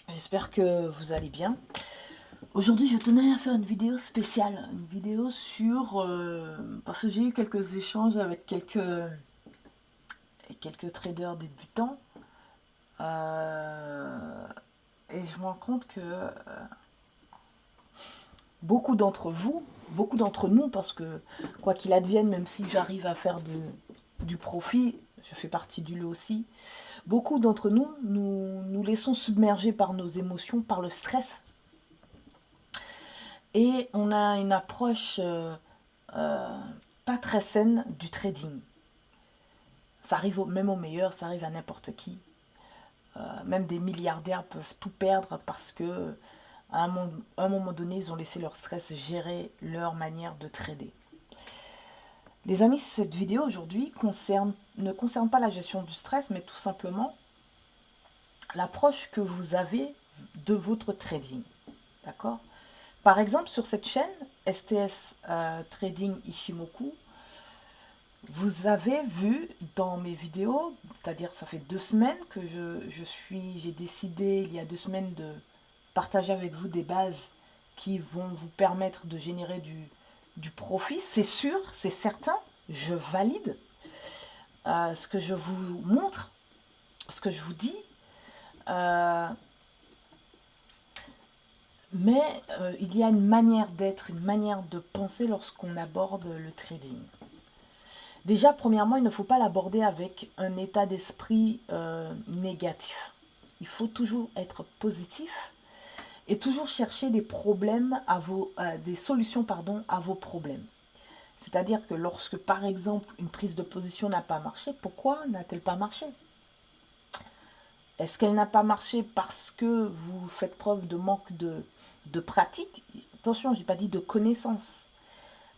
J'espère que vous allez bien. Aujourd'hui, je tenais à faire une vidéo spéciale, une vidéo sur parce que j'ai eu quelques échanges avec quelques traders débutants euh, et je me rends compte que beaucoup d'entre nous, parce que quoi qu'il advienne, même si j'arrive à faire du profit, je fais partie du lot aussi. Beaucoup d'entre nous laissons submerger par nos émotions, par le stress, et on a une approche pas très saine du trading. Ça arrive même au meilleur, ça arrive à n'importe qui. Même des milliardaires peuvent tout perdre parce que à un moment donné, ils ont laissé leur stress gérer leur manière de trader. Les amis, cette vidéo aujourd'hui ne concerne pas la gestion du stress, mais tout simplement l'approche que vous avez de votre trading. D'accord? Par exemple, sur cette chaîne, STS Trading Ishimoku, vous avez vu dans mes vidéos, c'est-à-dire ça fait 2 semaines que j'ai décidé il y a 2 semaines de partager avec vous des bases qui vont vous permettre de générer du profit. C'est sûr, c'est certain, je valide ce que je vous montre, ce que je vous dis. Euh, mais il y a une manière d'être, une manière de penser lorsqu'on aborde le trading. Déjà, premièrement, il ne faut pas l'aborder avec un état d'esprit négatif. Il faut toujours être positif et toujours chercher des solutions à vos problèmes. C'est-à-dire que lorsque, par exemple, une prise de position n'a pas marché, pourquoi n'a-t-elle pas marché? Est-ce qu'elle n'a pas marché parce que vous faites preuve de manque de pratique? Attention, je n'ai pas dit de connaissance.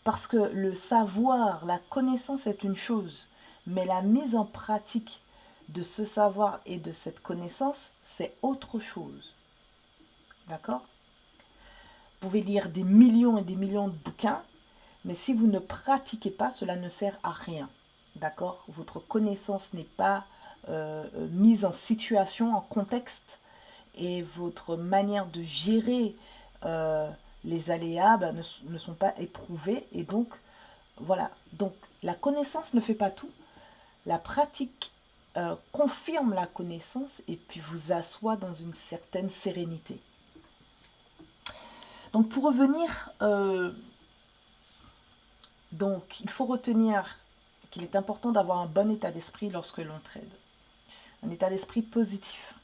Parce que le savoir, la connaissance est une chose, mais la mise en pratique de ce savoir et de cette connaissance, c'est autre chose. D'accord? Vous pouvez lire des millions et des millions de bouquins, mais si vous ne pratiquez pas, cela ne sert à rien. D'accord? Votre connaissance n'est pas mise en situation, en contexte, et votre manière de gérer les aléas ne sont pas éprouvées, et donc voilà, donc la connaissance ne fait pas tout. La pratique confirme la connaissance et puis vous assoit dans une certaine sérénité. Donc pour revenir, donc il faut retenir qu'il est important d'avoir un bon état d'esprit lorsque l'on trade. Un état d'esprit positif.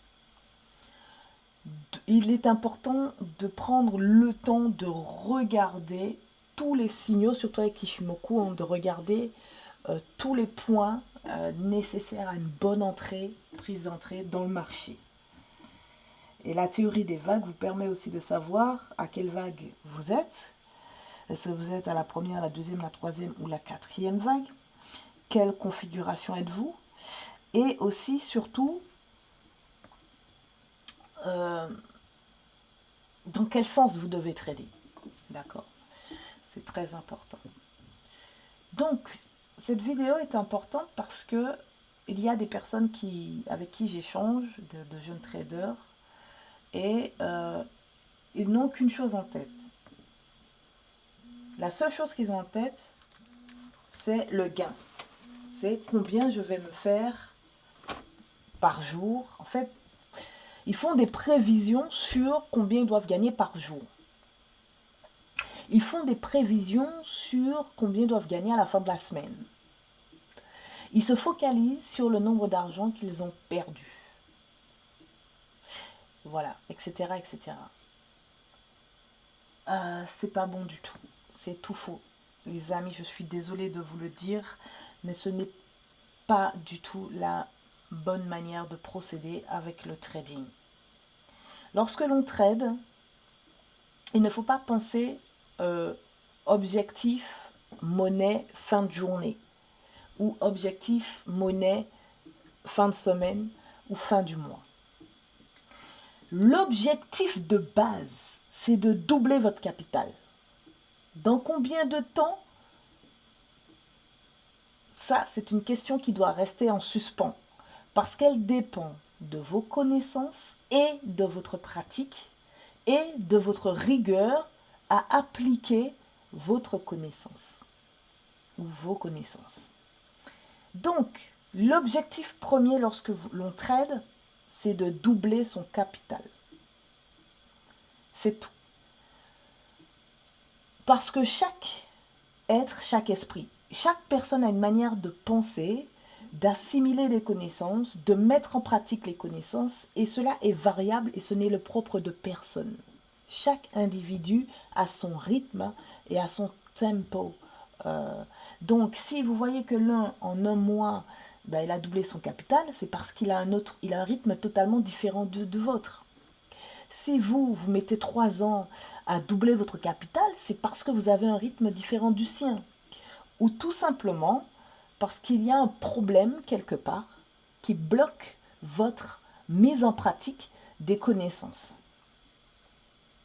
Il est important de prendre le temps de regarder tous les signaux, surtout avec Ishimoku, de regarder tous les points nécessaires à une bonne prise d'entrée dans le marché. Et la théorie des vagues vous permet aussi de savoir à quelle vague vous êtes. Est-ce que vous êtes à la première, la deuxième, la troisième ou la quatrième vague? Quelle configuration êtes-vous? Et aussi, surtout, euh, dans quel sens vous devez trader. D'accord? C'est très important. Donc, cette vidéo est importante parce que il y a des personnes avec qui j'échange, de jeunes traders, et ils n'ont qu'une chose en tête. La seule chose qu'ils ont en tête, c'est le gain. C'est combien je vais me faire par jour. En fait, ils font des prévisions sur combien ils doivent gagner par jour. Ils font des prévisions sur combien ils doivent gagner à la fin de la semaine. Ils se focalisent sur le nombre d'argent qu'ils ont perdu. Voilà, etc. etc. C'est pas bon du tout. C'est tout faux. Les amis, je suis désolée de vous le dire, mais ce n'est pas du tout la bonne manière de procéder avec le trading. Lorsque l'on trade, il ne faut pas penser objectif, monnaie, fin de journée, ou objectif, monnaie, fin de semaine, ou fin du mois. L'objectif de base, c'est de doubler votre capital. Dans combien de temps? Ça, c'est une question qui doit rester en suspens, parce qu'elle dépend de vos connaissances et de votre pratique et de votre rigueur à appliquer votre connaissance ou vos connaissances. Donc, l'objectif premier lorsque l'on trade, c'est de doubler son capital. C'est tout. Parce que chaque être, chaque esprit, chaque personne a une manière de penser, d'assimiler les connaissances, de mettre en pratique les connaissances, et cela est variable et ce n'est le propre de personne. Chaque individu a son rythme et a son tempo. Donc, si vous voyez que l'un, en un mois, il a doublé son capital, c'est parce qu'il a un rythme totalement différent de vôtre. Si vous mettez 3 ans à doubler votre capital, c'est parce que vous avez un rythme différent du sien. Ou tout simplement parce qu'il y a un problème quelque part qui bloque votre mise en pratique des connaissances.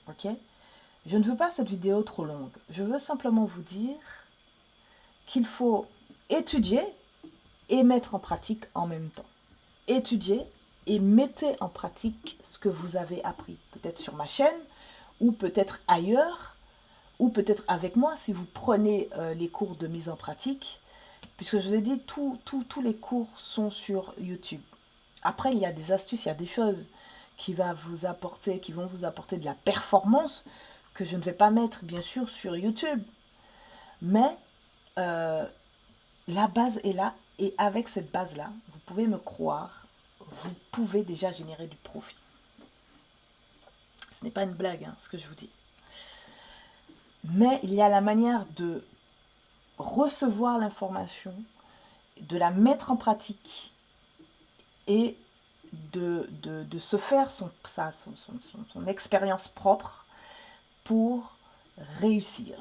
Ok ? Je ne veux pas cette vidéo trop longue. Je veux simplement vous dire qu'il faut étudier et mettre en pratique en même temps. Étudier et mettez en pratique ce que vous avez appris. Peut-être sur ma chaîne, ou peut-être ailleurs, ou peut-être avec moi si vous prenez les cours de mise en pratique. Puisque je vous ai dit, tous les cours sont sur YouTube. Après, il y a des astuces, il y a des choses qui vont vous apporter de la performance que je ne vais pas mettre, bien sûr, sur YouTube. Mais la base est là. Et avec cette base-là, vous pouvez me croire, vous pouvez déjà générer du profit. Ce n'est pas une blague, ce que je vous dis. Mais il y a la manière de recevoir l'information, de la mettre en pratique et de se faire son expérience propre pour réussir.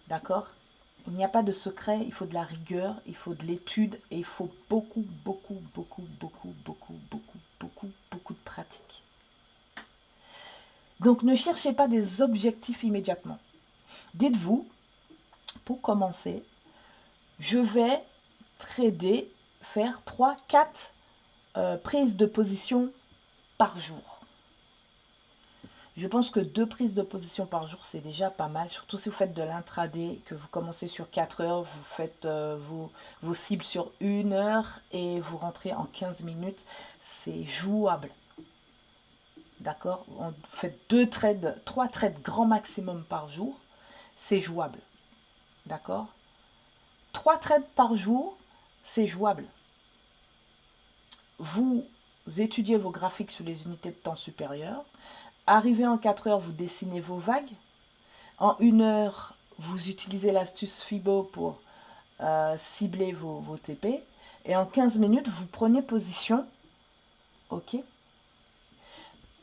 D'accord ? Il n'y a pas de secret, il faut de la rigueur, il faut de l'étude et il faut beaucoup de pratique. Donc ne cherchez pas des objectifs immédiatement. Dites-vous, pour commencer, je vais trader, faire 3-4 prises de position par jour. Je pense que 2 prises de position par jour, c'est déjà pas mal. Surtout si vous faites de l'intraday, que vous commencez sur 4 heures, vous faites vos cibles sur 1 heure et vous rentrez en 15 minutes. C'est jouable. D'accord ? On fait 3 trades grand maximum par jour. C'est jouable. D'accord ? 3 trades par jour, c'est jouable. Vous étudiez vos graphiques sur les unités de temps supérieures. Arrivé en 4 heures, vous dessinez vos vagues. En 1 heure, vous utilisez l'astuce FIBO pour cibler vos TP. Et en 15 minutes, vous prenez position, ok,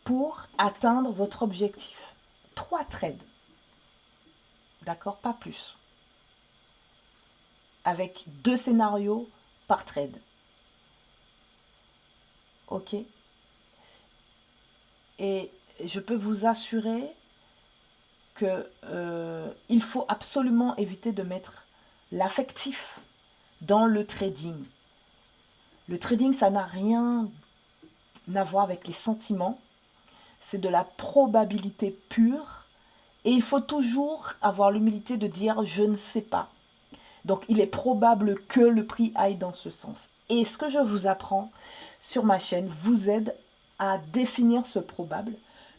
pour atteindre votre objectif. 3 trades. D'accord, pas plus. Avec 2 scénarios par trade. Ok. Et je peux vous assurer que il faut absolument éviter de mettre l'affectif dans le trading. Le trading, ça n'a rien à voir avec les sentiments. C'est de la probabilité pure. Et il faut toujours avoir l'humilité de dire « je ne sais pas ». Donc, il est probable que le prix aille dans ce sens. Et ce que je vous apprends sur ma chaîne vous aide à définir ce probable,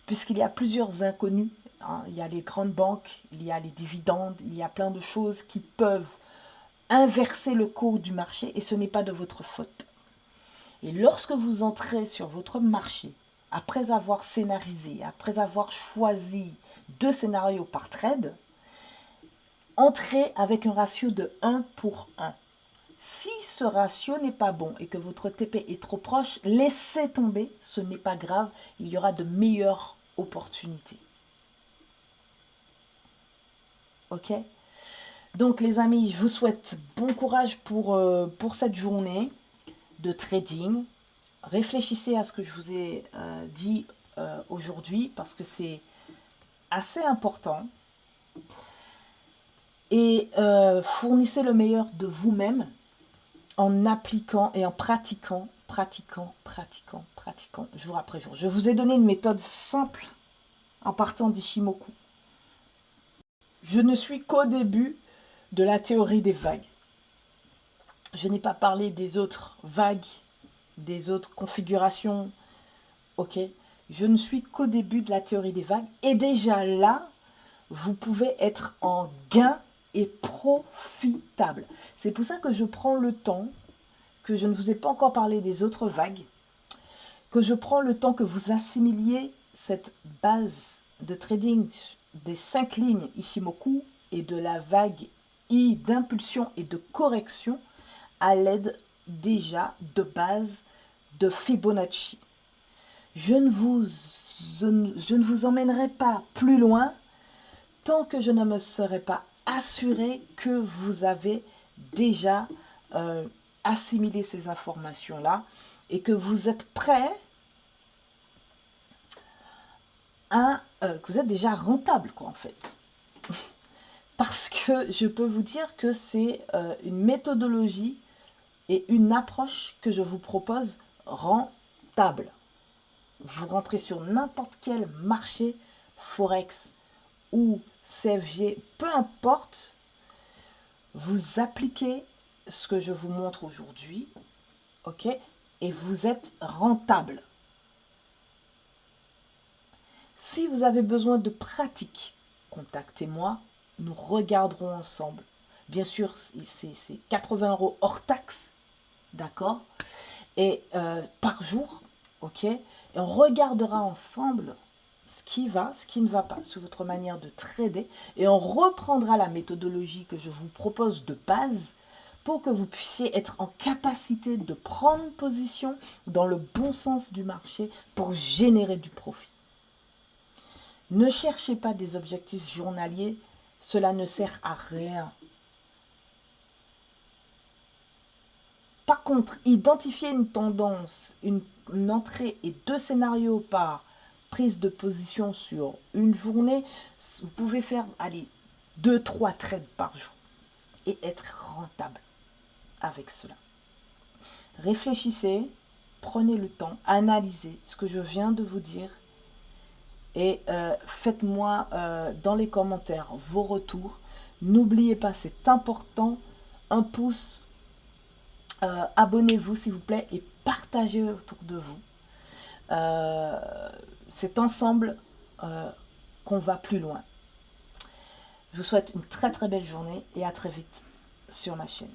puisqu'il y a plusieurs inconnus. Il y a les grandes banques, il y a les dividendes, il y a plein de choses qui peuvent inverser le cours du marché et ce n'est pas de votre faute. Et lorsque vous entrez sur votre marché, après avoir scénarisé, après avoir choisi 2 scénarios par trade, entrez avec un ratio de 1 pour 1. Si ce ratio n'est pas bon et que votre TP est trop proche, laissez tomber, ce n'est pas grave, il y aura de meilleures opportunités. Ok ? Donc les amis, je vous souhaite bon courage pour cette journée de trading. Réfléchissez à ce que je vous ai dit aujourd'hui parce que c'est assez important. Et fournissez le meilleur de vous-même en appliquant et en pratiquant pratiquant, jour après jour. Je vous ai donné une méthode simple en partant d'Ishimoku. Je ne suis qu'au début de la théorie des vagues. Je n'ai pas parlé des autres vagues, des autres configurations, ok? Je ne suis qu'au début de la théorie des vagues. Et déjà là, vous pouvez être en gain et profitable. C'est pour ça que je prends le temps, que je ne vous ai pas encore parlé des autres vagues, que je prends le temps que vous assimiliez cette base de trading des 5 lignes Ishimoku et de la vague I d'impulsion et de correction à l'aide déjà de base de Fibonacci. Je ne vous emmènerai pas plus loin tant que je ne me serai pas assuré que vous avez déjà assimilé ces informations-là et que vous êtes prêt que vous êtes déjà rentable, quoi, en fait. Parce que je peux vous dire que c'est une méthodologie et une approche que je vous propose rentable. Vous rentrez sur n'importe quel marché Forex ou CFG, peu importe, vous appliquez ce que je vous montre aujourd'hui, ok, et vous êtes rentable. Si vous avez besoin de pratique, contactez-moi, nous regarderons ensemble. Bien sûr, c'est 80 € hors taxe, d'accord, et par jour, ok, et on regardera ensemble ce qui va, ce qui ne va pas sur votre manière de trader, et on reprendra la méthodologie que je vous propose de base pour que vous puissiez être en capacité de prendre position dans le bon sens du marché pour générer du profit. Ne cherchez pas des objectifs journaliers, cela ne sert à rien. Par contre, identifier une tendance, une entrée et 2 scénarios par prise de position sur une journée, vous pouvez faire, allez, 2-3 trades par jour et être rentable avec cela. Réfléchissez, prenez le temps, analysez ce que je viens de vous dire et faites-moi dans les commentaires vos retours. N'oubliez pas, c'est important, un pouce, abonnez-vous s'il vous plaît et partagez autour de vous. C'est ensemble qu'on va plus loin. Je vous souhaite une très très belle journée et à très vite sur ma chaîne.